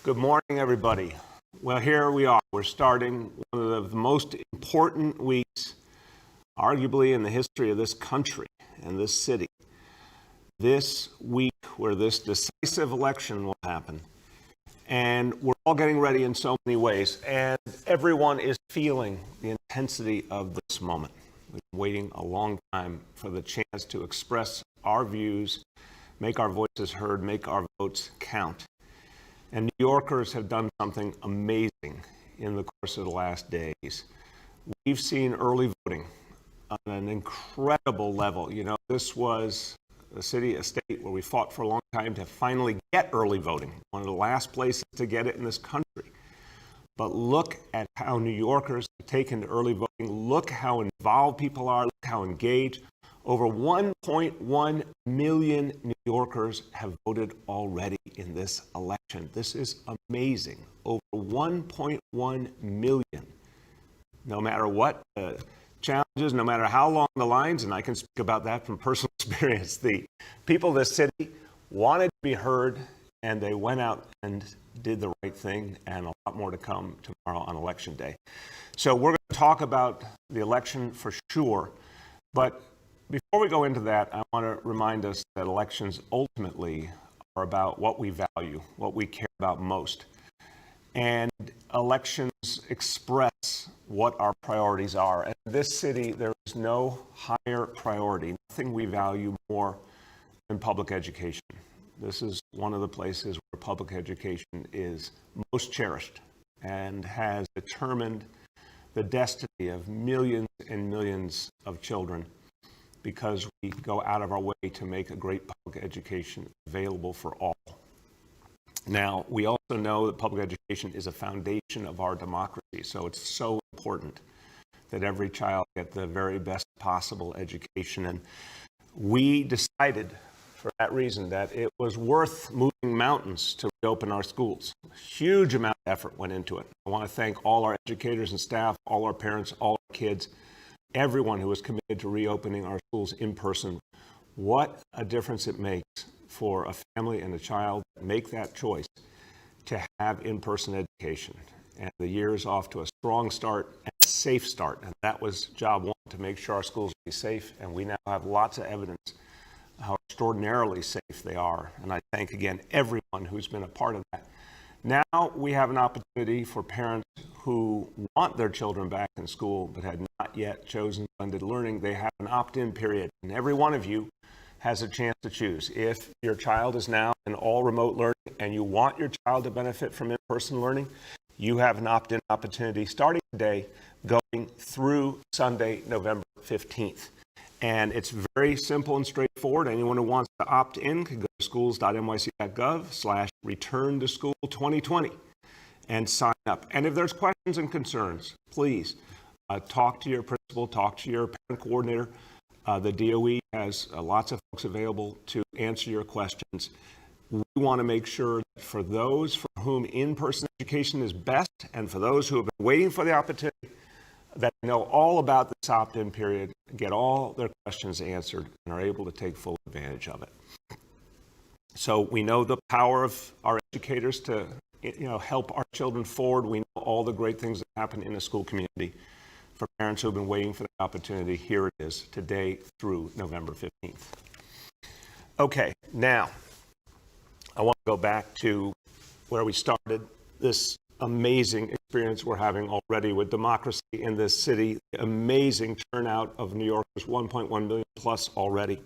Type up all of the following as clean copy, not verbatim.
Good morning, everybody. Well, here we are. We're starting one of the most important weeks, arguably, in the history of this country and this city. This week where this decisive election will happen. And we're all getting ready in so many ways. And everyone is feeling the intensity of this moment. We've been waiting a long time for the chance to express our views, make our voices heard, make our votes count. And New Yorkers have done something amazing in the course of the last days. We've seen early voting on an incredible level. You know, this was a city, a state where we fought for a long time to finally get early voting, one of the last places to get it in this country. But look at how New Yorkers have taken to early voting. Look how involved people are. Look how engaged. Over 1.1 million New Yorkers have voted already in this election. This is amazing. Over 1.1 million. No matter what the challenges, no matter how long the lines, and I can speak about that from personal experience, the people of this city wanted to be heard, and they went out and did the right thing, and a lot more to come tomorrow on Election Day. So we're going to talk about the election for sure, but before we go into that, I want to remind us that elections ultimately are about what we value, what we care about most. And elections express what our priorities are. And in this city, there is no higher priority, nothing we value more than public education. This is one of the places where public education is most cherished and has determined the destiny of millions and millions of children, because we go out of our way to make a great public education available for all. Now, we also know that public education is a foundation of our democracy, so it's so important that every child get the very best possible education. And we decided, for that reason, that it was worth moving mountains to reopen our schools. A huge amount of effort went into it. I want to thank all our educators and staff, all our parents, all our kids, everyone who was committed to reopening our schools in person. What a difference it makes for a family and a child to make that choice to have in-person education. And the year is off to a strong start and a safe start. And that was job one, to make sure our schools be safe. And we now have lots of evidence how extraordinarily safe they are. And I thank again everyone who's been a part of that. Now we have an opportunity for parents who want their children back in school but had not yet chosen blended learning. They have an opt-in period, and every one of you has a chance to choose. If your child is now in all remote learning and you want your child to benefit from in-person learning, you have an opt-in opportunity starting today, going through Sunday, November 15th. And it's very simple and straightforward. Anyone who wants to opt in can go to schools.nyc.gov/return to school 2020 and sign up. And if there's questions and concerns, please talk to your principal, talk to your parent coordinator. The DOE has lots of folks available to answer your questions. We want to make sure that for those for whom in-person education is best, and for those who have been waiting for the opportunity, that know all about this opt-in period, get all their questions answered, and are able to take full advantage of it. So we know the power of our educators to help our children forward. We know all the great things that happen in the school community. For parents who have been waiting for the opportunity, here it is, today through November 15th. Okay, now I want to go back to where we started, this amazing experience we're having already with democracy in this city, the amazing turnout of New Yorkers, 1.1 million plus already.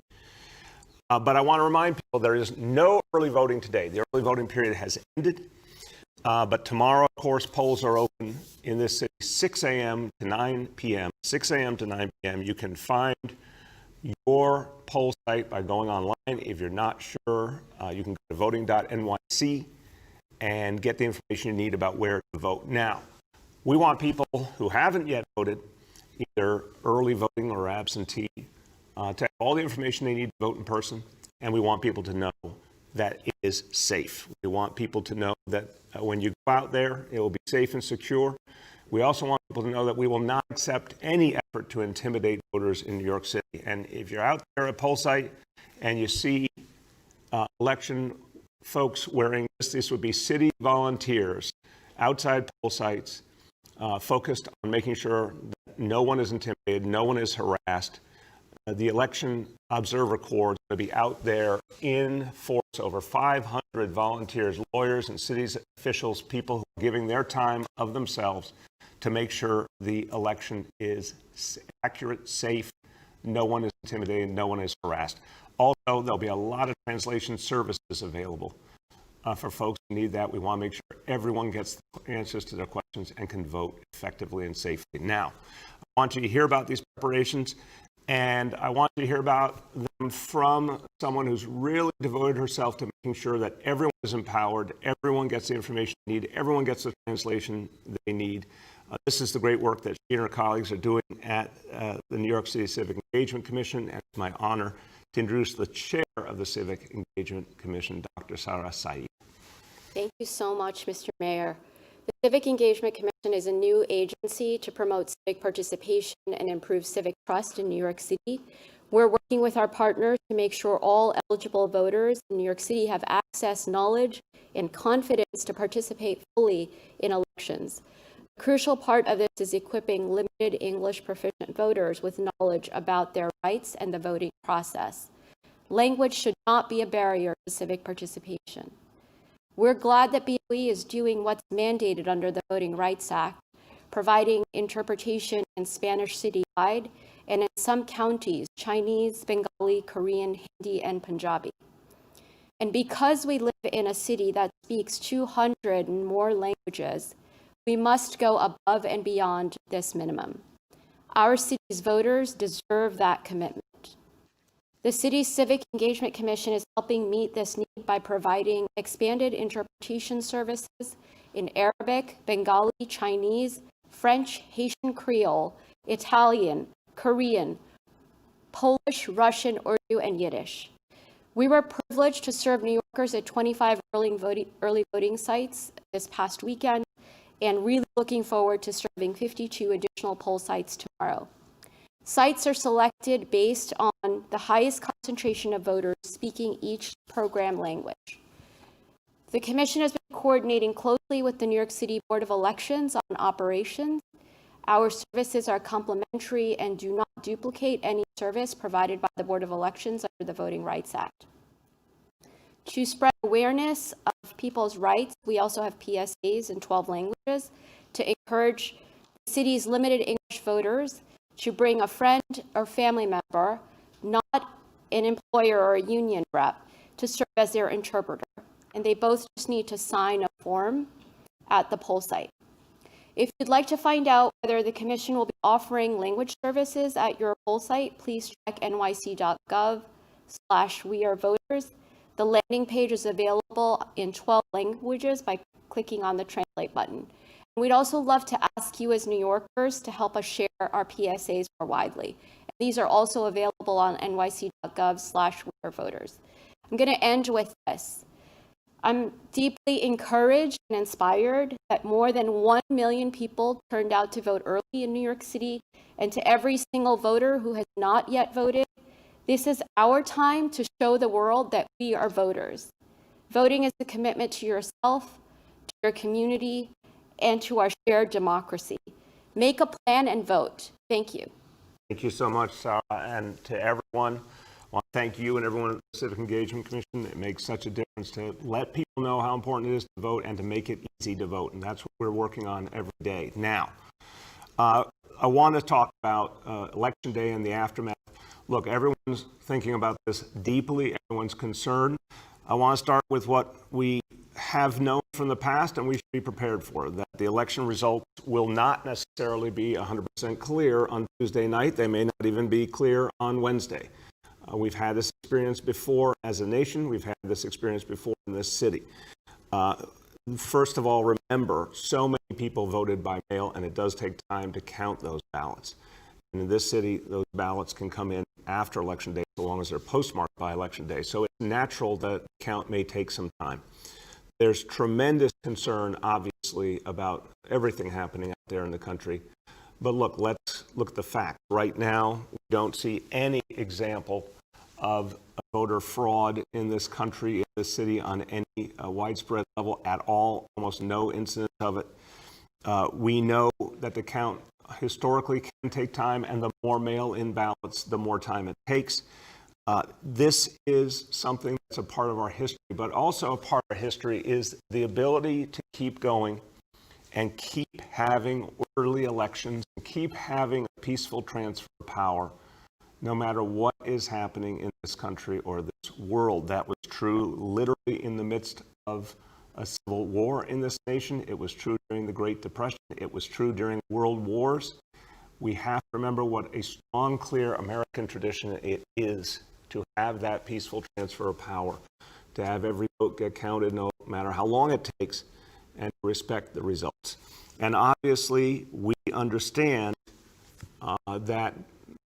But I want to remind people there is no early voting today. The early voting period has ended. But tomorrow, of course, polls are open in this city, 6 a.m. to 9 p.m. 6 a.m. to 9 p.m. You can find your poll site by going online. If you're not sure, you can go to voting.nyc and get the information you need about where to vote. Now, we want people who haven't yet voted, either early voting or absentee, to have all the information they need to vote in person. And we want people to know that it is safe. We want people to know that when you go out there, it will be safe and secure. We also want people to know that we will not accept any effort to intimidate voters in New York City. And if you're out there at a poll site and you see election folks wearing this would be city volunteers outside poll sites, focused on making sure that no one is intimidated, no one is harassed. The Election Observer Corps is going to be out there in force, over 500 volunteers, lawyers and city officials, people who are giving their time of themselves to make sure the election is accurate, safe, no one is intimidated, no one is harassed. Also, there'll be a lot of translation services available for folks who need that. We want to make sure everyone gets the answers to their questions and can vote effectively and safely. Now, I want you to hear about these preparations, and I want you to hear about them from someone who's really devoted herself to making sure that everyone is empowered, everyone gets the information they need, everyone gets the translation they need. This is the great work that she and her colleagues are doing at the New York City Civic Engagement Commission, and it's my honor to introduce the chair of the Civic Engagement Commission, Dr. Sarah Saeed. Thank you so much, Mr. Mayor. The Civic Engagement Commission is a new agency to promote civic participation and improve civic trust in New York City. We're working with our partners to make sure all eligible voters in New York City have access, knowledge, and confidence to participate fully in elections. A crucial part of this is equipping limited English proficient voters with knowledge about their rights and the voting process. Language should not be a barrier to civic participation. We're glad that BOE is doing what's mandated under the Voting Rights Act, providing interpretation in Spanish citywide, and in some counties, Chinese, Bengali, Korean, Hindi, and Punjabi. And because we live in a city that speaks 200 and more languages, we must go above and beyond this minimum. Our city's voters deserve that commitment. The city's Civic Engagement Commission is helping meet this need by providing expanded interpretation services in Arabic, Bengali, Chinese, French, Haitian Creole, Italian, Korean, Polish, Russian, Urdu, and Yiddish. We were privileged to serve New Yorkers at 25 early voting sites this past weekend, and really looking forward to serving 52 additional poll sites tomorrow. Sites are selected based on the highest concentration of voters speaking each program language. The Commission has been coordinating closely with the New York City Board of Elections on operations. Our services are complementary and do not duplicate any service provided by the Board of Elections under the Voting Rights Act. To spread awareness of people's rights, we also have PSAs in 12 languages to encourage the city's limited English voters to bring a friend or family member, not an employer or a union rep, to serve as their interpreter. And they both just need to sign a form at the poll site. If you'd like to find out whether the Commission will be offering language services at your poll site, please check nyc.gov/wearevoters. The landing page is available in 12 languages by clicking on the translate button. We'd also love to ask you as New Yorkers to help us share our PSAs more widely. And these are also available on nyc.gov/wearevoters. I'm going to end with this. I'm deeply encouraged and inspired that more than 1 million people turned out to vote early in New York City. And to every single voter who has not yet voted, this is our time to show the world that we are voters. Voting is a commitment to yourself, to your community, and to our shared democracy. Make a plan and vote. Thank you. Thank you so much, Sarah. And to everyone, I want to thank you and everyone at the Civic Engagement Commission. It makes such a difference to let people know how important it is to vote and to make it easy to vote. And that's what we're working on every day. Now, I want to talk about Election Day and the aftermath. Look, everyone's thinking about this deeply. Everyone's concerned. I want to start with what we have known from the past and we should be prepared for, that the election results will not necessarily be 100% clear on Tuesday night. They may not even be clear on Wednesday. We've had this experience before as a nation. We've had this experience before in this city. First of all, remember, so many people voted by mail, and it does take time to count those ballots. And in this city, those ballots can come in after Election Day, so long as they're postmarked by Election Day. So it's natural that the count may take some time. There's tremendous concern, obviously, about everything happening out there in the country. But look, let's look at the facts. Right now, we don't see any example of voter fraud in this country, in this city, on any widespread level at all, almost no incidents of it. We know that the count historically can take time, and the more mail-in ballots, the more time it takes. This is something that's a part of our history, but also a part of our history is the ability to keep going and keep having orderly elections, and keep having a peaceful transfer of power, no matter what is happening in this country or this world. That was true literally in the midst of a civil war in this nation. It was true during the Great Depression. It was true during world wars. We have to remember what a strong, clear American tradition it is to have that peaceful transfer of power, to have every vote get counted no matter how long it takes, and respect the results. And obviously, we understand that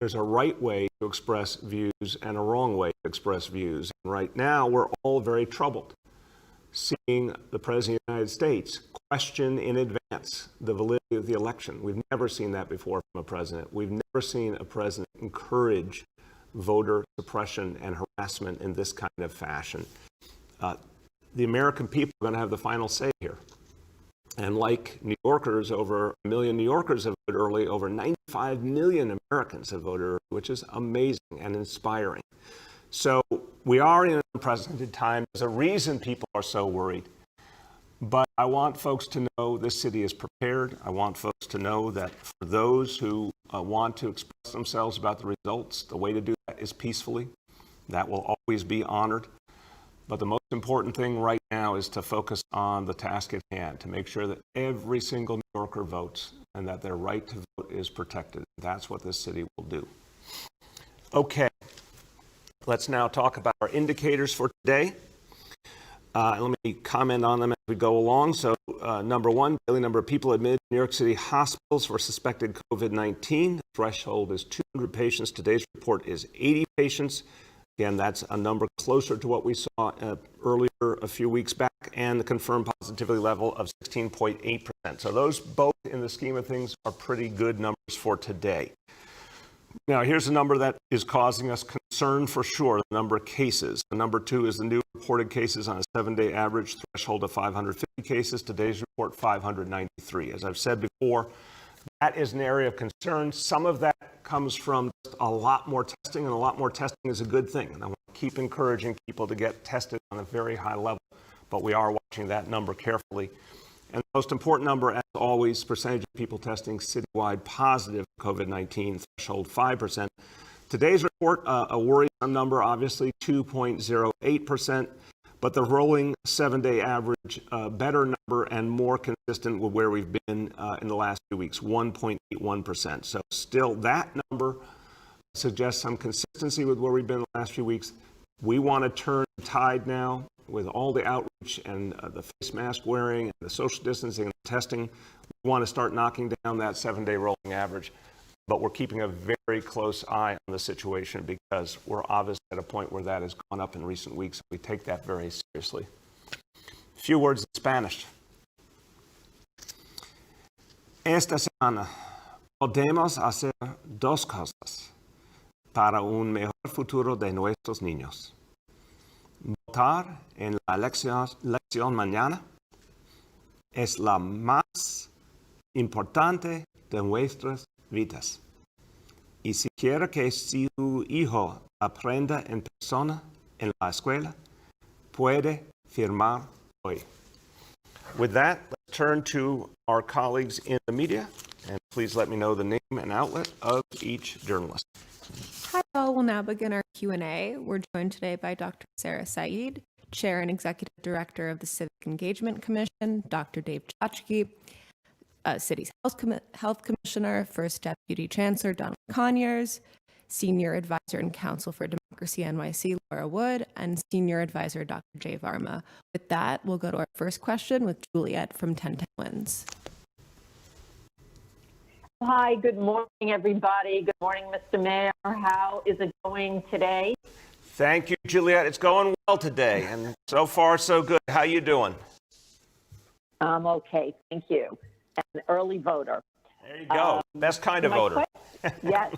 there's a right way to express views and a wrong way to express views. And right now, we're all very troubled seeing the President of the United States question in advance the validity of the election. We've never seen that before from a president. We've never seen a president encourage voter suppression and harassment in this kind of fashion. The American people are going to have the final say here. And like New Yorkers, over 1 million New Yorkers have voted early, over 95 million Americans have voted early, which is amazing and inspiring. So we are in an unprecedented time. There's a reason people are so worried. But I want folks to know this city is prepared. I want folks to know that for those who want to express themselves about the results, the way to do that is peacefully. That will always be honored. But the most important thing right now is to focus on the task at hand, to make sure that every single New Yorker votes and that their right to vote is protected. That's what this city will do. Okay, let's now talk about our indicators for today. Let me comment on them as we go along. So number one, daily number of people admitted to New York City hospitals for suspected COVID-19. The threshold is 200 patients. Today's report is 80 patients. Again, that's a number closer to what we saw earlier a few weeks back, and the confirmed positivity level of 16.8%. So those both, in the scheme of things, are pretty good numbers for today. Now, here's a number that is causing us concern for sure, the number of cases. The number two is the new reported cases on a 7-day average threshold of 550 cases. Today's report, 593. As I've said before, that is an area of concern. Some of that comes from just a lot more testing, and a lot more testing is a good thing. And I want to keep encouraging people to get tested on a very high level, but we are watching that number carefully. And the most important number, as always, percentage of people testing citywide positive COVID-19, threshold 5%. Today's report, a worrisome number, obviously, 2.08%, but the rolling 7-day average, better number and more consistent with where we've been in the last few weeks, 1.81%. So still, that number suggests some consistency with where we've been the last few weeks. We want to turn the tide now with all the outreach and the face mask wearing and the social distancing and testing. We want to start knocking down that 7-day rolling average. But we're keeping a very close eye on the situation because we're obviously at a point where that has gone up in recent weeks. We take that very seriously. A few words in Spanish. Esta semana podemos hacer dos cosas para un mejor futuro de nuestros niños. Votar en la elección mañana es la más importante de nuestras vidas. Y si quiere que su hijo aprenda en persona en la escuela, puede firmar hoy. With that, let's turn to our colleagues in the media, and please let me know the name and outlet of each journalist. Hi, all. We'll now begin our Q&A. We're joined today by Dr. Sarah Saeed, Chair and Executive Director of the Civic Engagement Commission, Dr. Dave Chachki, City's Health Commissioner, First Deputy Chancellor Donald Conyers, Senior Advisor and Counsel for Democracy NYC Laura Wood, and Senior Advisor Dr. Jay Varma. With that, we'll go to our first question with Juliet from 1010 Wins. Hi, good morning, everybody. Good morning, Mr. Mayor. How is it going today? Thank you, Juliet. It's going well today, and so far, so good. How you doing? I'm okay, thank you. An early voter. There you go. Best kind of voter. Yes,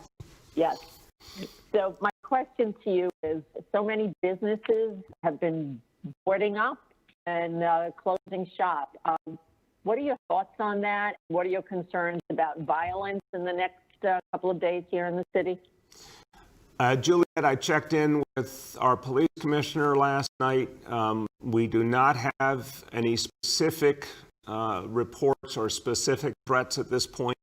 yes. So my question to you is, so many businesses have been boarding up and closing shop. What are your thoughts on that? What are your concerns about violence in the next couple of days here in the city? Juliet, I checked in with our police commissioner last night. We do not have any specific reports or specific threats at this point.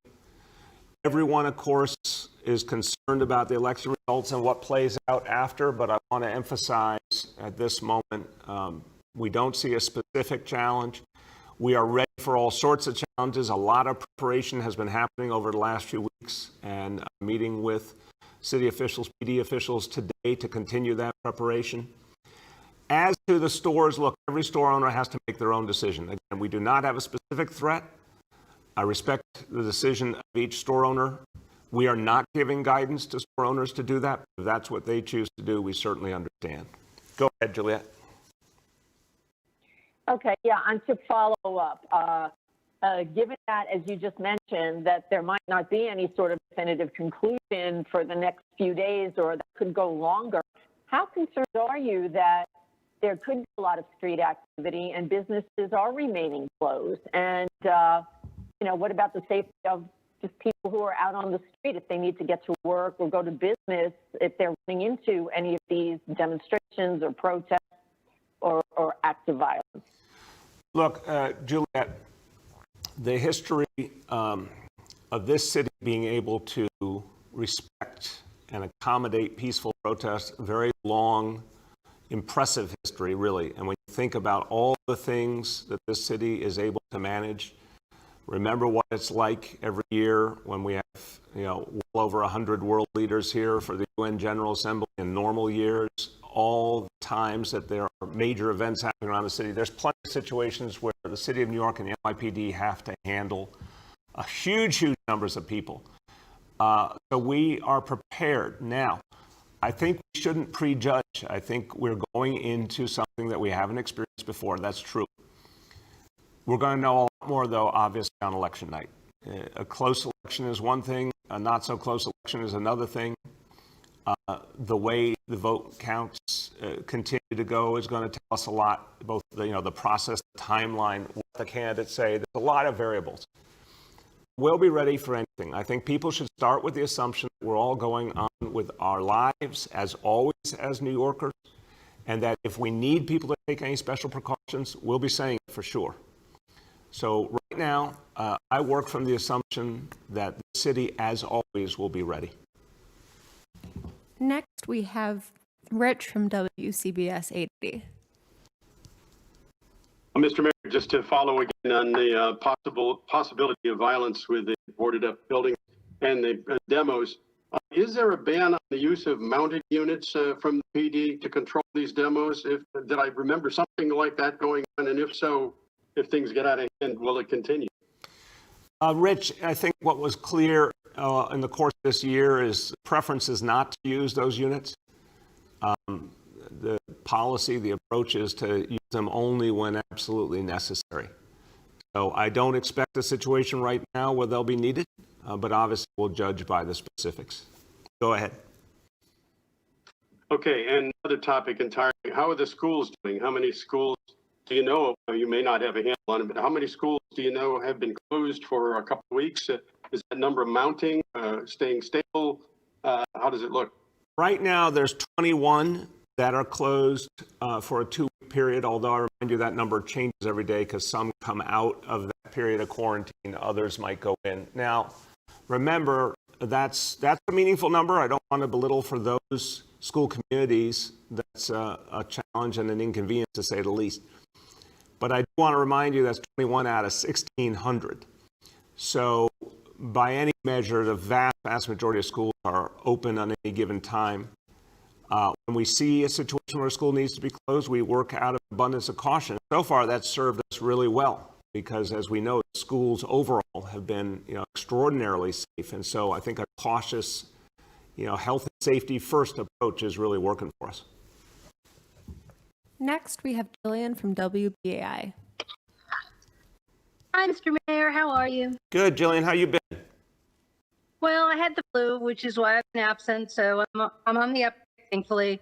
Everyone, of course, is concerned about the election results and what plays out after, but I want to emphasize at this moment, we don't see a specific challenge. We are ready for all sorts of challenges. A lot of preparation has been happening over the last few weeks, and I'm meeting with city officials, PD officials today to continue that preparation. As to the stores, look, every store owner has to make their own decision. Again, we do not have a specific threat. I respect the decision of each store owner. We are not giving guidance to store owners to do that. If that's what they choose to do, we certainly understand. Go ahead, Juliet. Okay, yeah, and to follow up, given that, as you just mentioned, that there might not be any sort of definitive conclusion for the next few days, or that could go longer, how concerned are you that there could be a lot of street activity and businesses are remaining closed? And, what about the safety of just people who are out on the street if they need to get to work or go to business, if they're running into any of these demonstrations or protests or acts of violence? Look, Juliet, the history of this city being able to respect and accommodate peaceful protests, very long, impressive history, really. And when you think about all the things that this city is able to manage, remember what it's like every year when we have, well over 100 world leaders here for the UN General Assembly in normal years, all the times that there are major events happening around the city. There's plenty of situations where the city of New York and the NYPD have to handle a huge numbers of people. So we are prepared. Now, I think we shouldn't prejudge. I think we're going into something that we haven't experienced before. That's true. We're going to know a lot more, though, obviously, on election night. A close election is one thing. A not so close election is another thing. The way the vote counts continue to go is going to tell us a lot, both the process, the timeline, what the candidates say. There's a lot of variables. We'll be ready for anything. I think people should start with the assumption that we're all going on with our lives, as always, as New Yorkers, and that if we need people to take any special precautions, we'll be saying it for sure. So right now, I work from the assumption that the city, as always, will be ready. Next, we have Rich from WCBS 880. Mr. Mayor, just to follow again on the possibility of violence with the boarded up buildings and the demos, is there a ban on the use of mounted units from the PD to control these demos? Did I remember something like that going on? And if so, if things get out of hand, will it continue? Rich, I think what was clear in the course of this year is preference is not to use those units. The policy, the approach is to use them only when absolutely necessary. So I don't expect a situation right now where they'll be needed, but obviously we'll judge by the specifics. Go ahead. Okay, and another topic entirely, how are the schools doing? How many schools do you know, you may not have a handle on it, but how many schools do you know have been closed for a couple of weeks? Is that number mounting, staying stable? How does it look? Right now, there's 21 that are closed for a 2-week period, although I remind you that number changes every day because some come out of that period of quarantine, others might go in. Now, remember, that's a meaningful number. I don't want to belittle for those school communities. That's a challenge and an inconvenience, to say the least. But I do want to remind you that's 21 out of 1,600. So by any measure, the vast majority of schools are open on any given time. When we see a situation where a school needs to be closed, we work out of abundance of caution. So far, that's served us really well because, as we know, schools overall have been extraordinarily safe. And so I think a cautious, health and safety first approach is really working for us. Next, we have Jillian from WBAI. Hi, Mr. Mayor. How are you? Good, Jillian. How you been? Well, I had the flu, which is why I've been absent, so I'm on the uptick. thankfully.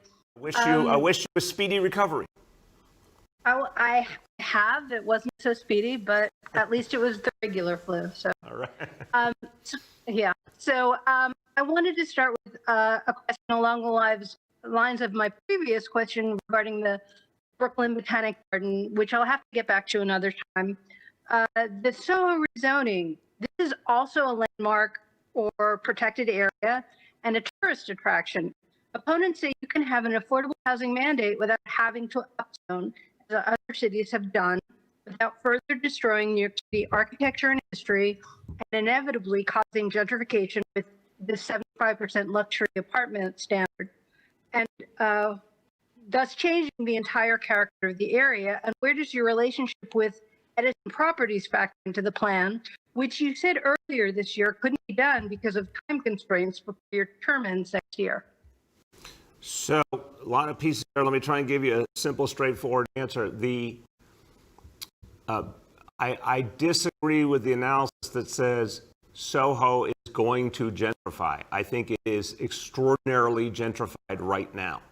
I wish you a speedy recovery. I have. It wasn't so speedy, but at least it was the regular flu. So, All right. yeah. So I wanted to start with a question along the lines of my previous question regarding the Brooklyn Botanic Garden, which I'll have to get back to another time. The Soho rezoning, this is also a landmark or protected area and a tourist attraction. Opponents say you can have an affordable housing mandate without having to upzone, as other cities have done, without further destroying New York City architecture and history, and inevitably causing gentrification with the 75% luxury apartment standard, and thus changing the entire character of the area. And where does your relationship with Edison Properties factor into the plan, which you said earlier this year couldn't be done because of time constraints before your term ends next year? So a lot of pieces there. Let me try and give you a simple, straightforward answer. I disagree with the analysis that says Soho is going to gentrify. I think it is extraordinarily gentrified right now.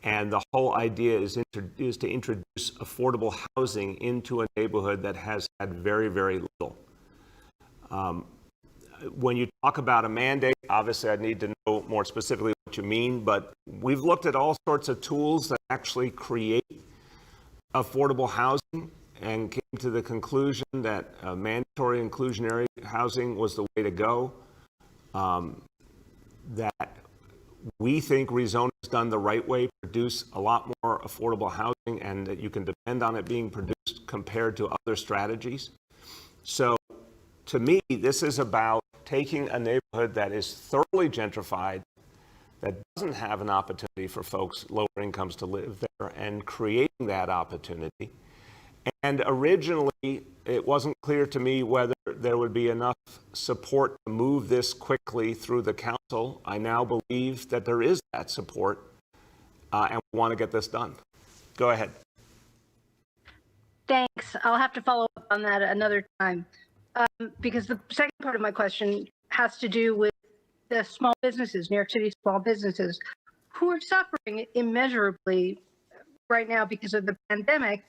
And the whole idea is to introduce affordable housing into a neighborhood that has had very, very little. When you talk about a mandate, obviously I need to know more specifically what you mean, but we've looked at all sorts of tools that actually create affordable housing and came to the conclusion that mandatory inclusionary housing was the way to go. That we think rezoning is done the right way, produce a lot more affordable housing, and that you can depend on it being produced compared to other strategies. So to me, this is about taking a neighborhood that is thoroughly gentrified, that doesn't have an opportunity for folks lower incomes to live there, and creating that opportunity. And originally, it wasn't clear to me whether there would be enough support to move this quickly through the council. I now believe that there is that support, and we want to get this done. Go ahead. Thanks. I'll have to follow up on that another time, because the second part of my question has to do with the small businesses, New York City small businesses, who are suffering immeasurably right now because of the pandemic,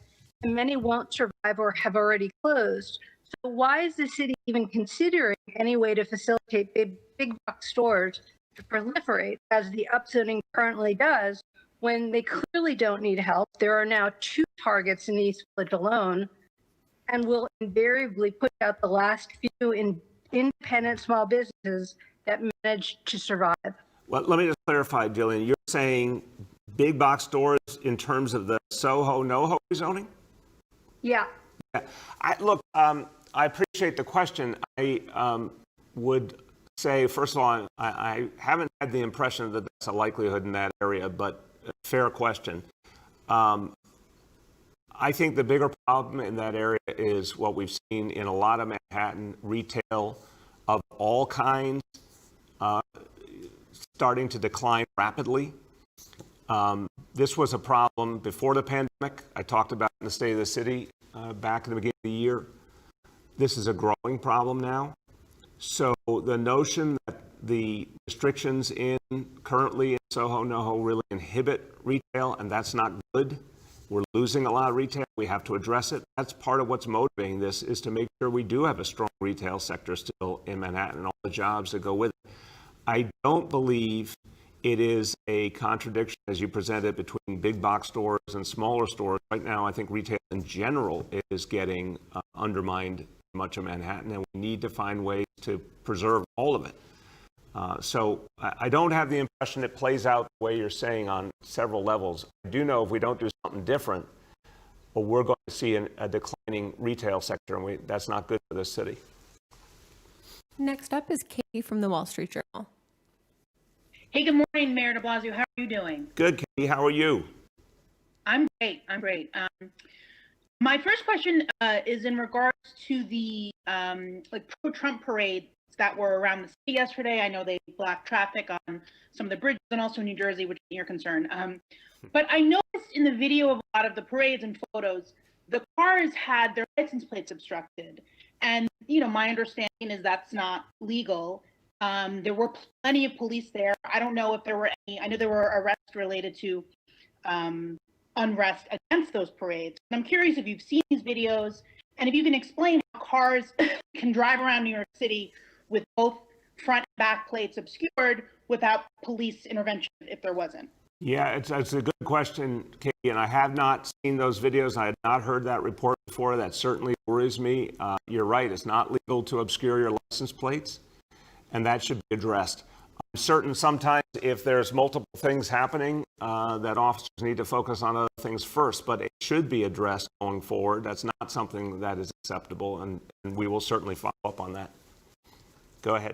and many won't survive or have already closed. So why is the city even considering any way to facilitate big box stores to proliferate as the upzoning currently does, when they clearly don't need help? There are now 2 targets in East Village alone, and will invariably push out the last few independent small businesses that manage to survive. Well, let me just clarify, Jillian. You're saying big box stores in terms of the Soho, NoHo rezoning? Yeah. Look, I appreciate the question. I would say, first of all, I haven't had the impression that that's a likelihood in that area, but fair question. I think the bigger problem in that area is what we've seen in a lot of Manhattan retail of all kinds starting to decline rapidly. This was a problem before the pandemic. I talked about it in the State of the City back in the beginning of the year. This is a growing problem now. So the notion that the restrictions currently in Soho, NoHo really inhibit retail, and that's not good. We're losing a lot of retail. We have to address it. That's part of what's motivating this, is to make sure we do have a strong retail sector still in Manhattan and all the jobs that go with it. I don't believe it is a contradiction, as you presented, between big box stores and smaller stores. Right now, I think retail in general is getting undermined in much of Manhattan, and we need to find ways to preserve all of it. So I don't have the impression it plays out the way you're saying on several levels. I do know if we don't do something different, well, we're going to see a declining retail sector, and that's not good for this city. Next up is Katie from the Wall Street Journal. Hey, good morning, Mayor de Blasio. How are you doing? Good, Katie. How are you? I'm great. My first question is in regards to the pro-Trump parades that were around the city yesterday. I know they blocked traffic on some of the bridges and also New Jersey, which is your concern. But I noticed in the video of a lot of the parades and photos, the cars had their license plates obstructed. And, my understanding is that's not legal. There were plenty of police there. I don't know if there were any. I know there were arrests related to unrest against those parades. And I'm curious if you've seen these videos and if you can explain how cars can drive around New York City with both front and back plates obscured without police intervention if there wasn't. Yeah, it's a good question, Katie, and I have not seen those videos. I had not heard that report before. That certainly worries me. You're right, it's not legal to obscure your license plates, and that should be addressed. I'm certain sometimes if there's multiple things happening, that officers need to focus on other things first, but it should be addressed going forward. That's not something that is acceptable, and we will certainly follow up on that. Go ahead.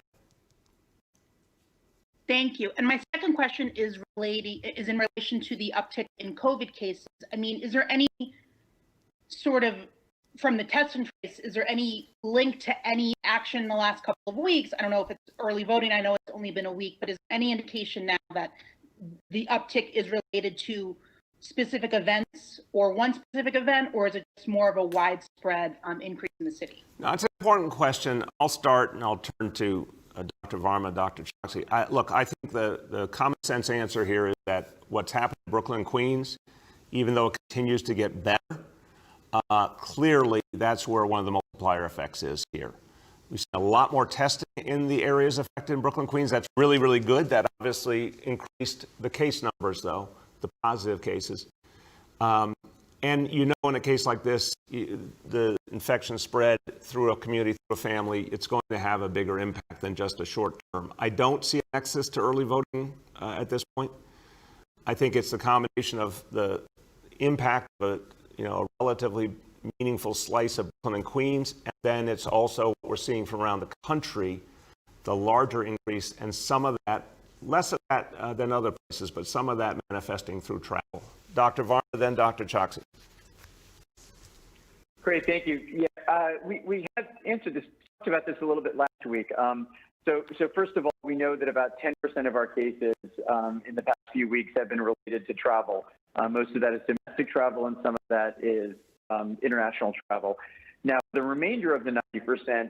Thank you. And my second question is in relation to the uptick in COVID cases. I mean, is there any sort of, from the test and trace, is there any link to any action in the last couple of weeks? I don't know if it's early voting. I know it's only been a week, but is there any indication now that the uptick is related to specific events or one specific event, or is it just more of a widespread increase in the city? No, it's an important question. I'll start and I'll turn to Dr. Varma, Dr. Choksi. Look, I think the common sense answer here is that what's happened in Brooklyn, Queens, even though it continues to get better, clearly that's where one of the multiplier effects is here. We've seen a lot more testing in the areas affected in Brooklyn, Queens. That's really, really good. That obviously increased the case numbers, though, the positive cases. And you know, in a case like this, the infection spread through a community, through a family, it's going to have a bigger impact than just a short term. I don't see an nexus to early voting at this point. I think it's the combination of the impact of a relatively meaningful slice of Brooklyn and Queens, and then it's also what we're seeing from around the country, the larger increase, and some of that, less of that than other places, but some of that manifesting through travel. Dr. Varma, then Dr. Choksi. Great, thank you. Yeah, we have answered this, talked about this a little bit last week. So first of all, we know that about 10% of our cases in the past few weeks have been related to travel. Most of that is domestic travel, and some of that is international travel. Now, the remainder of the 90%,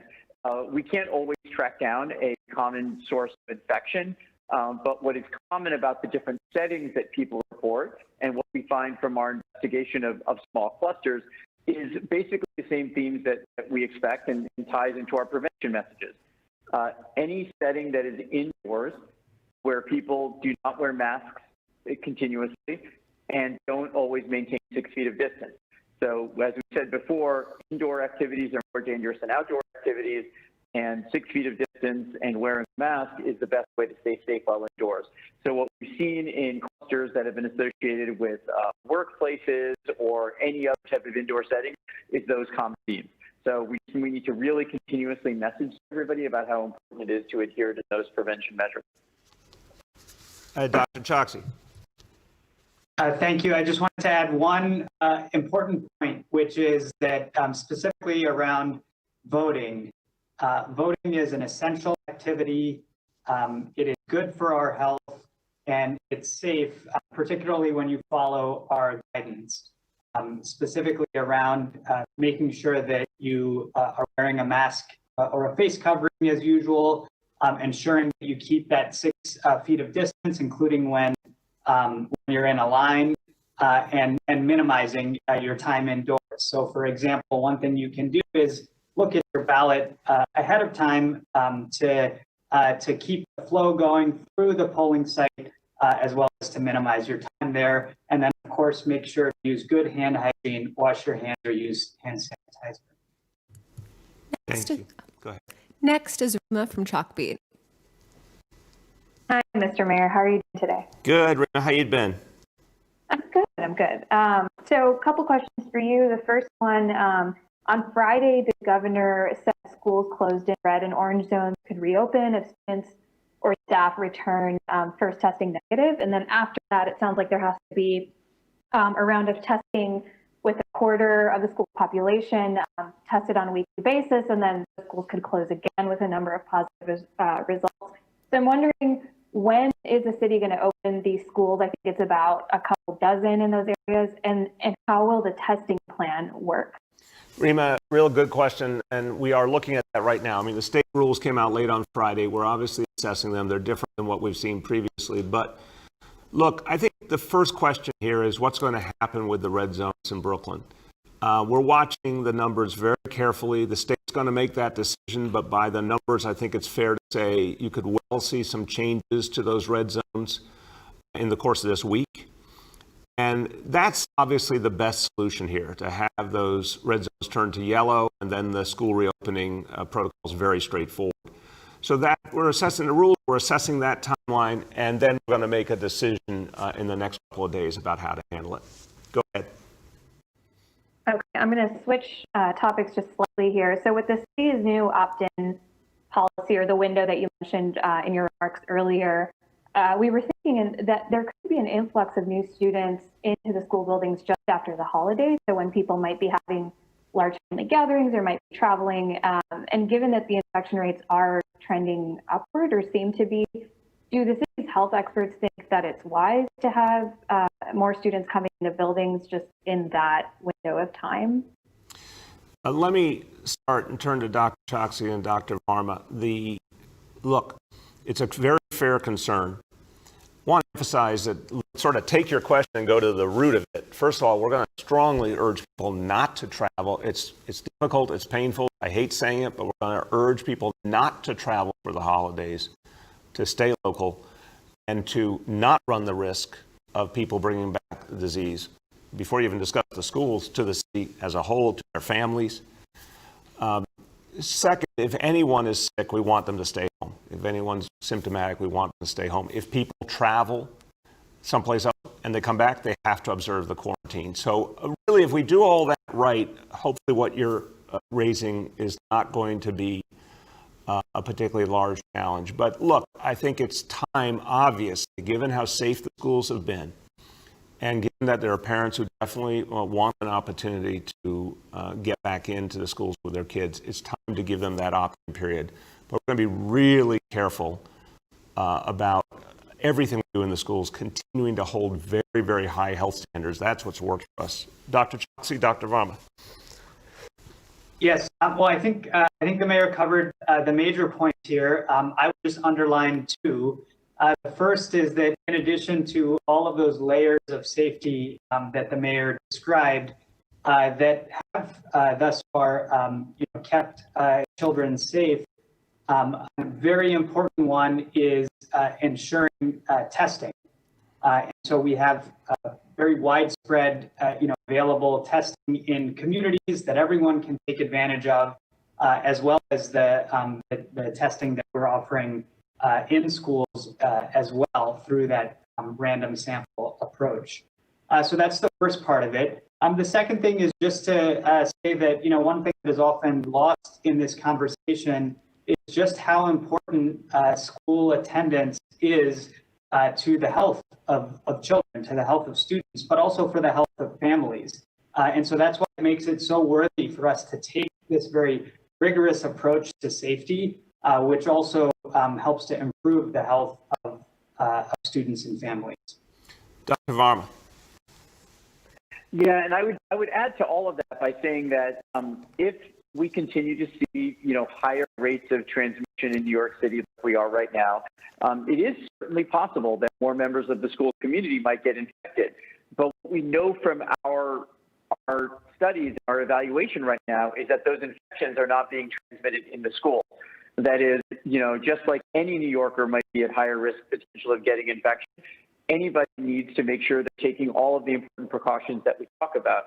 we can't always track down a common source of infection. But what is common about the different settings that people report and what we find from our investigation of small clusters is basically the same themes that we expect and ties into our prevention messages. Any setting that is indoors where people do not wear masks continuously and don't always maintain 6 feet of distance. So as we said before, indoor activities are more dangerous than outdoor activities, and 6 feet of distance and wearing a mask is the best way to stay safe while indoors. So what we've seen in clusters that have been associated with workplaces or any other type of indoor setting is those common themes. So we need to really continuously message everybody about how important it is to adhere to those prevention measures. Dr. Choksi. Thank you. I just wanted to add one important point, which is that specifically around voting, voting is an essential activity. It is good for our health, and it's safe, particularly when you follow our guidance, specifically around making sure that you are wearing a mask or a face covering as usual, ensuring that you keep that 6 feet of distance, including when you're in a line, and minimizing your time indoors. So, for example, one thing you can do is look at your ballot ahead of time to keep the flow going through the polling site, as well as to minimize your time there. And then, of course, make sure to use good hand hygiene, wash your hands, or use hand sanitizer. Thank you. Go ahead. Next is Rima from Chalkbeat. Hi, Mr. Mayor. How are you doing today? Good, Rima. How you been? I'm good. So a couple questions for you. The first one, on Friday, the governor said schools closed in red and orange zones could reopen if students or staff return first testing negative. And then after that, it sounds like there has to be a round of testing with a quarter of the school population tested on a weekly basis, and then the schools could close again with a number of positive results. So I'm wondering, when is the city going to open these schools? I think it's about a couple dozen in those areas, and how will the testing plan work? Rima, real good question, and we are looking at that right now. I mean, the state rules came out late on Friday. We're obviously assessing them. They're different than what we've seen previously. But look, I think the first question here is what's going to happen with the red zones in Brooklyn. We're watching the numbers very carefully. The state's going to make that decision, but by the numbers, I think it's fair to say you could well see some changes to those red zones in the course of this week. And that's obviously the best solution here, to have those red zones turn to yellow, and then the school reopening protocol is very straightforward. So that we're assessing the rules, we're assessing that timeline, and then we're going to make a decision in the next couple of days about how to handle it. Go ahead. Okay, I'm going to switch topics just slightly here. So with the city's new opt-in policy, or the window that you mentioned in your remarks earlier, we were thinking that there could be an influx of new students into the school buildings just after the holidays. So when people might be having large family gatherings or might be traveling, and given that the infection rates are trending upward or seem to be, do the city's health experts think that it's wise to have more students coming into buildings just in that window of time? Let me start and turn to Dr. Choksi and Dr. Varma. Look, it's a very fair concern. I want to emphasize that, sort of take your question and go to the root of it. First of all, we're going to strongly urge people not to travel. It's difficult, it's painful. I hate saying it, but we're going to urge people not to travel for the holidays, to stay local, and to not run the risk of people bringing back the disease. Before you even discuss the schools, to the city as a whole, to their families. Second, if anyone is sick, we want them to stay home. If anyone's symptomatic, we want them to stay home. If people travel someplace else and they come back, they have to observe the quarantine. So really, if we do all that right, hopefully what you're raising is not going to be a particularly large challenge. But look, I think it's time, obviously, given how safe the schools have been, and given that there are parents who definitely want an opportunity to get back into the schools with their kids, it's time to give them that opt-in period. But we're going to be really careful about everything we do in the schools, continuing to hold very, very high health standards. That's what's worked for us. Dr. Choksi, Dr. Varma. Yes, well, I think the mayor covered the major points here. I would just underline two. The first is that in addition to all of those layers of safety that the mayor described that have thus far kept children safe, a very important one is ensuring testing. And so we have very widespread, available testing in communities that everyone can take advantage of, as well as the testing that we're offering in schools as well through that random sample approach. So that's the first part of it. The second thing is just to say that, one thing that is often lost in this conversation is just how important school attendance is to the health of children, to the health of students, but also for the health of families. And so that's why it makes it so worthy for us to take this very rigorous approach to safety, which also helps to improve the health of students and families. Dr. Varma. Yeah, and I would add to all of that by saying that if we continue to see higher rates of transmission in New York City like we are right now, it is certainly possible that more members of the school community might get infected. But what we know from our studies, our evaluation right now, is that those infections are not being transmitted in the school. That is, just like any New Yorker might be at higher risk potential of getting infection, anybody needs to make sure they're taking all of the important precautions that we talk about.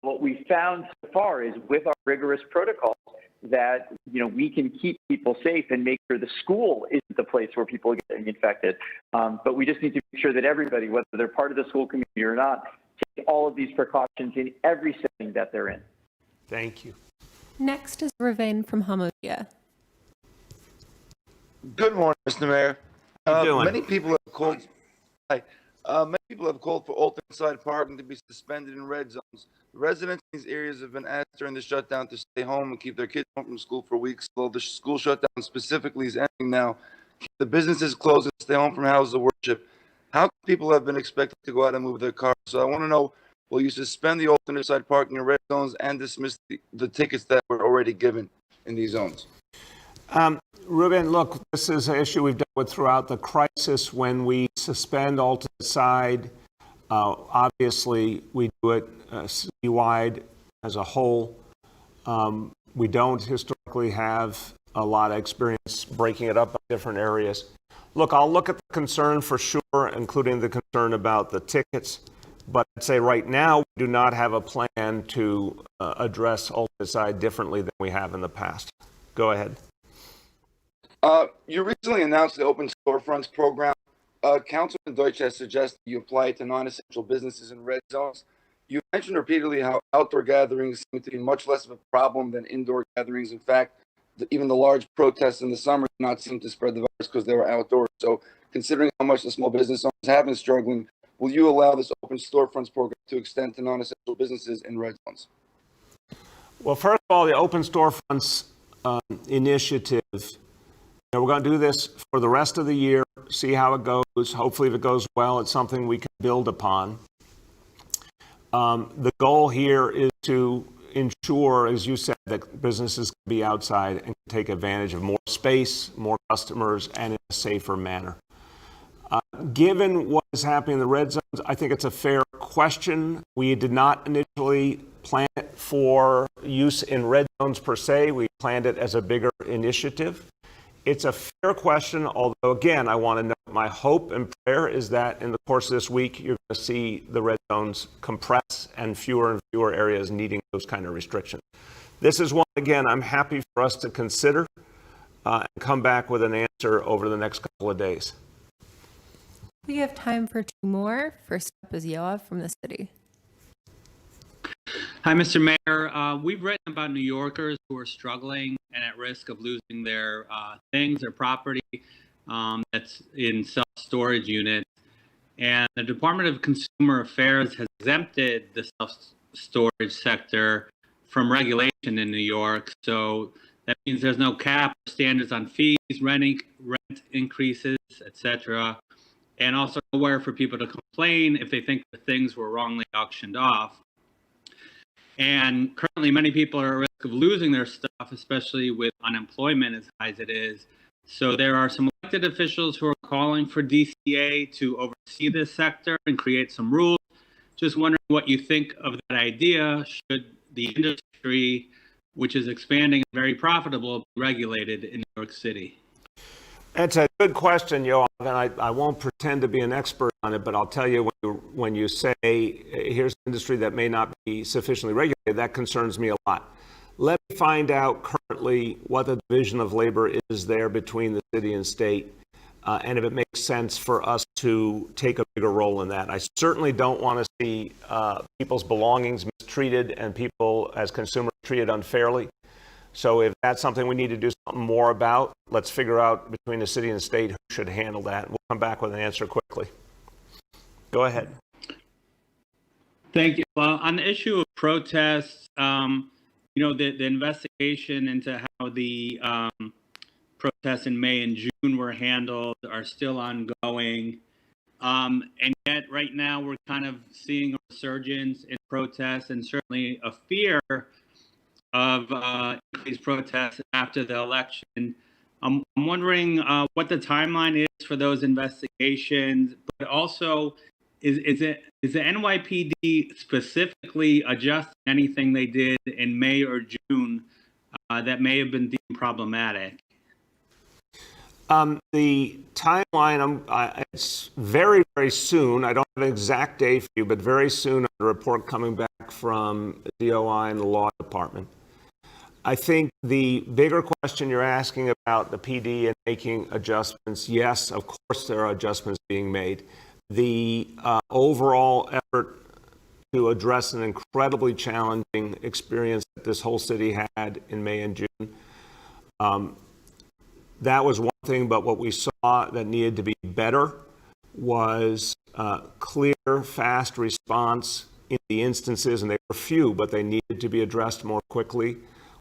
What we found so far is with our rigorous protocols that, we can keep people safe and make sure the school isn't the place where people are getting infected. But we just need to make sure that everybody, whether they're part of the school community or not, take all of these precautions in every setting that they're in. Thank you. Next is Ravane from Hamodia. Good morning, Mr. Mayor. How you doing? Many people have called. Hi. Many people have called for alternate side parking to be suspended in red zones. The residents in these areas have been asked during the shutdown to stay home and keep their kids home from school for weeks. Although the school shutdown specifically is ending now, keep the businesses closed and stay home from houses of worship. How people have been expected to go out and move their cars? So I want to know Will you suspend the alternate side parking in red zones and dismiss the tickets that were already given in these zones? Ruben, look, this is an issue we've dealt with throughout the crisis. When we suspend alternate side, obviously we do it citywide as a whole. We don't historically have a lot of experience breaking it up in different areas. Look, I'll look at the concern for sure, including the concern about the tickets. But I'd say right now, we do not have a plan to address alternate side differently than we have in the past. Go ahead. You recently announced the Open Storefronts program. Councilman Deutsch has suggested you apply it to non-essential businesses in red zones. You mentioned repeatedly how outdoor gatherings seem to be much less of a problem than indoor gatherings. In fact, even the large protests in the summer did not seem to spread the virus because they were outdoors. So considering how much the small business owners have been struggling, will you allow this Open Storefronts program to extend to non-essential businesses in red zones? Well, first of all, the Open Storefronts initiative, we're going to do this for the rest of the year, see how it goes. Hopefully, if it goes well, it's something we can build upon. The goal here is to ensure, as you said, that businesses can be outside and take advantage of more space, more customers, and in a safer manner. Given what is happening in the red zones, I think it's a fair question. We did not initially plan it for use in red zones per se. We planned it as a bigger initiative. It's a fair question, although, again, I want to note my hope and prayer is that in the course of this week, you're going to see the red zones compress and fewer areas needing those kind of restrictions. This is one, again, I'm happy for us to consider and come back with an answer over the next couple of days. We have time for two more. First up is Yoav from the city. Hi, Mr. Mayor. We've written about New Yorkers who are struggling and at risk of losing their things, their property that's in self-storage units. And the Department of Consumer Affairs has exempted the self-storage sector from regulation in New York. So that means there's no cap or standards on fees, rent increases, etc. And also nowhere for people to complain if they think the things were wrongly auctioned off. And currently, many people are at risk of losing their stuff, especially with unemployment as high as it is. So there are some elected officials who are calling for DCA to oversee this sector and create some rules. Just wondering what you think of that idea. Should the industry, which is expanding and very profitable, be regulated in New York City? That's a good question, Yoav, and I won't pretend to be an expert on it, but I'll tell you, when you say here's an industry that may not be sufficiently regulated, that concerns me a lot. Let me find out currently what the division of labor is there between the city and state, and if it makes sense for us to take a bigger role in that. I certainly don't want to see people's belongings mistreated and people as consumers treated unfairly. So if that's something we need to do something more about, let's figure out between the city and the state who should handle that. We'll come back with an answer quickly. Go ahead. Thank you. On the issue of protests, the investigation into how the protests in May and June were handled are still ongoing. And yet right now we're kind of seeing a resurgence in protests and certainly a fear of increased protests after the election. I'm wondering what the timeline is for those investigations, but also is the NYPD specifically adjusting anything they did in May or June that may have been deemed problematic? The timeline, it's very, very soon. I don't have an exact date for you, but very soon, a report coming back from DOI and the law department. I think the bigger question you're asking about the PD and making adjustments, yes, of course there are adjustments being made. The overall effort to address an incredibly challenging experience that this whole city had in May and June, that was one thing, but what we saw that needed to be better was clear, fast response in the instances, and they were few, but they needed to be addressed more quickly,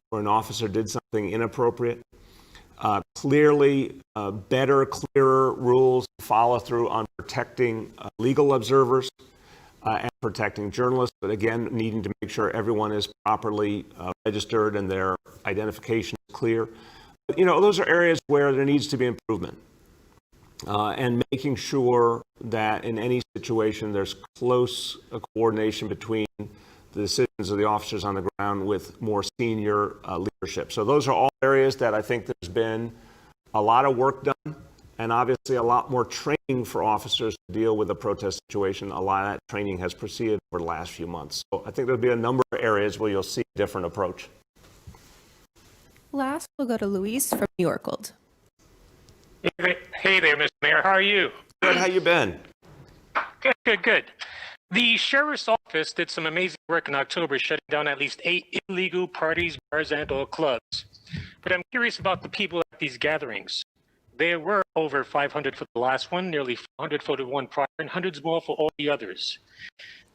where an officer did something inappropriate. Clearly, better, clearer rules follow through on protecting legal observers. and protecting journalists, but again, needing to make sure everyone is properly registered and their identification is clear. But, those are areas where there needs to be improvement. And making sure that in any situation there's close coordination between the decisions of the officers on the ground with more senior leadership. So those are all areas that I think there's been a lot of work done, and obviously a lot more training for officers to deal with a protest situation. A lot of that training has proceeded over the last few months. So I think there'll be a number of areas where you'll see a different approach. Last, we'll go to Luis from New York. Hey there, Mr. Mayor. How are you? Good. How you been? Good. The sheriff's office did some amazing work in October, shutting down at least 8 illegal parties, bars, and/or clubs. But I'm curious about the people at these gatherings. There were over 500 for the last one, nearly 400 for the one prior, and hundreds more for all the others.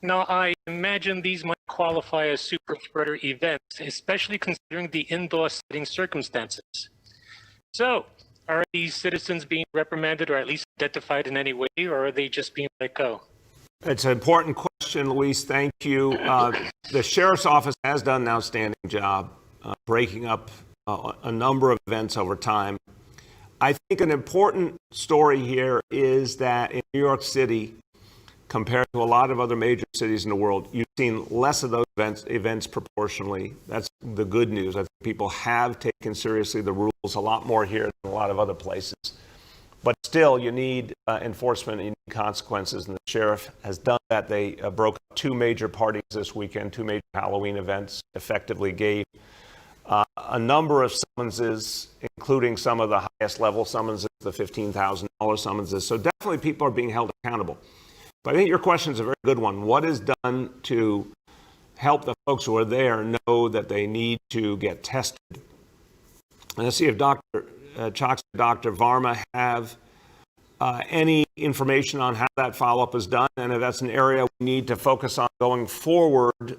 Now, I imagine these might qualify as super spreader events, especially considering the indoor setting circumstances. So, are these citizens being reprimanded or at least identified in any way, or are they just being let go? It's an important question, Luis. Thank you. The sheriff's office has done an outstanding job breaking up a number of events over time. I think an important story here is that in New York City, compared to a lot of other major cities in the world, you've seen less of those events proportionally. That's the good news. I think people have taken seriously the rules a lot more here than a lot of other places. But still, you need enforcement, you need consequences, and the sheriff has done that. They broke up 2 major parties this weekend, 2 major Halloween events, effectively gave a number of summonses, including some of the highest level summonses, the $15,000 summonses. So definitely people are being held accountable. But I think your question is a very good one. What is done to help the folks who are there know that they need to get tested? And let's see if Dr. Choksi, Dr. Varma have any information on how that follow-up is done, and if that's an area we need to focus on going forward,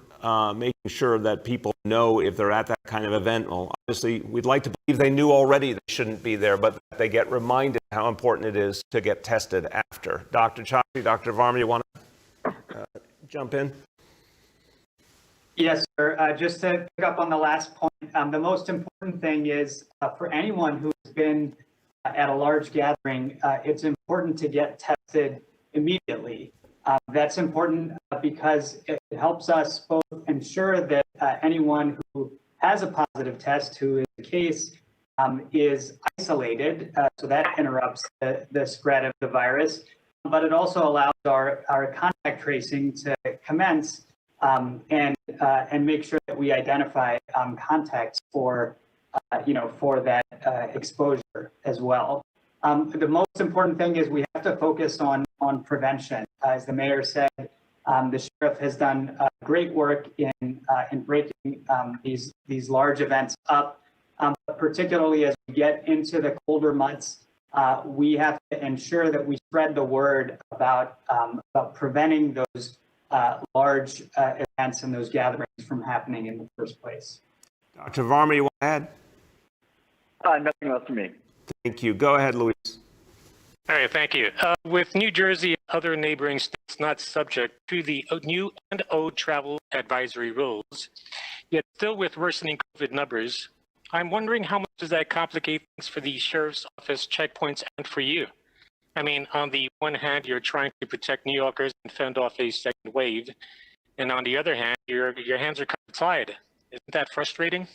making sure that people know if they're at that kind of event. Well, obviously, we'd like to believe they knew already they shouldn't be there, but they get reminded how important it is to get tested after. Dr. Choksi, Dr. Varma, you want to jump in? Yes, sir. Just to pick up on the last point, the most important thing is for anyone who has been at a large gathering, it's important to get tested immediately. That's important because it helps us both ensure that anyone who has a positive test, who is the case, is isolated, so that interrupts the spread of the virus. But it also allows our contact tracing to commence and make sure that we identify contacts for that exposure as well. The most important thing is we have to focus on prevention. As the mayor said, the sheriff has done great work in breaking these large events up, particularly as we get into the colder months. We have to ensure that we spread the word about preventing those large events and those gatherings from happening in the first place. Dr. Varma, you want to add? Nothing else from me. Thank you. Go ahead, Luis. All right, thank you. With New Jersey and other neighboring states not subject to the new and old travel advisory rules, yet still with worsening COVID numbers, I'm wondering how much does that complicate things for the sheriff's office checkpoints and for you? I mean, on the one hand, you're trying to protect New Yorkers and fend off a second wave, and on the other hand, your hands are kind of tied. Isn't that frustrating?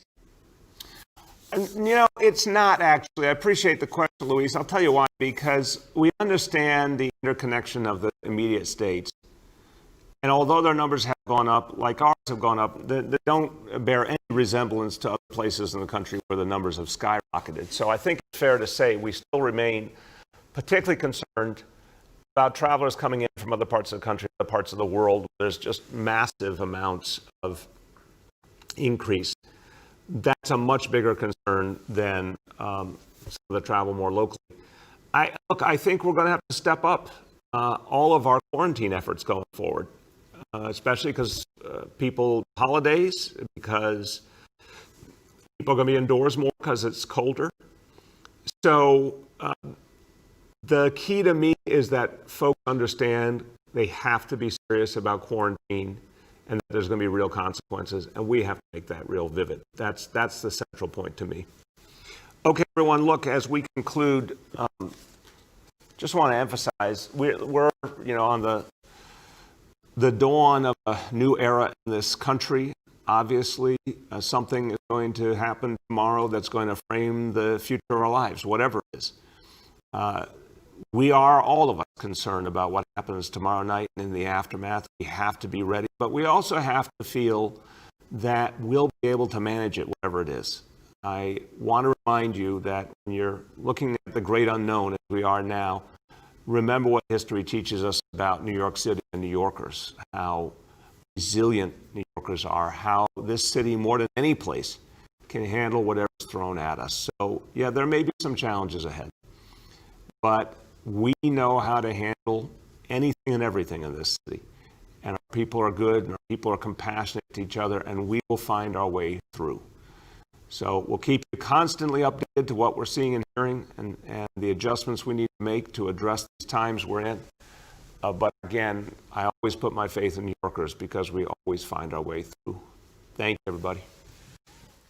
It's not actually. I appreciate the question, Luis. I'll tell you why. Because we understand the interconnection of the immediate states. And although their numbers have gone up, like ours have gone up, they don't bear any resemblance to other places in the country where the numbers have skyrocketed. So I think it's fair to say we still remain particularly concerned about travelers coming in from other parts of the country, other parts of the world. There's just massive amounts of increase. That's a much bigger concern than some of the travel more locally. I think we're going to have to step up all of our quarantine efforts going forward, especially because holidays, because people are going to be indoors more because it's colder. So the key to me is that folks understand They have to be serious about quarantine, and that there's going to be real consequences, and we have to make that real vivid. That's the central point to me. Okay, everyone, look, as we conclude, just want to emphasize, we're on the dawn of a new era in this country. Obviously, something is going to happen tomorrow that's going to frame the future of our lives, whatever it is. We are, all of us, concerned about what happens tomorrow night and in the aftermath. We have to be ready, but we also have to feel that we'll be able to manage it, whatever it is. I want to remind you that when you're looking at the great unknown as we are now, remember what history teaches us about New York City and New Yorkers, how resilient New Yorkers are, how this city, more than any place, can handle whatever's thrown at us. So, yeah, there may be some challenges ahead, but we know how to handle anything and everything in this city. And our people are good, and our people are compassionate to each other, and we will find our way through. So we'll keep you constantly updated to what we're seeing and hearing, and the adjustments we need to make to address these times we're in. But again, I always put my faith in New Yorkers because we always find our way through. Thank you, everybody.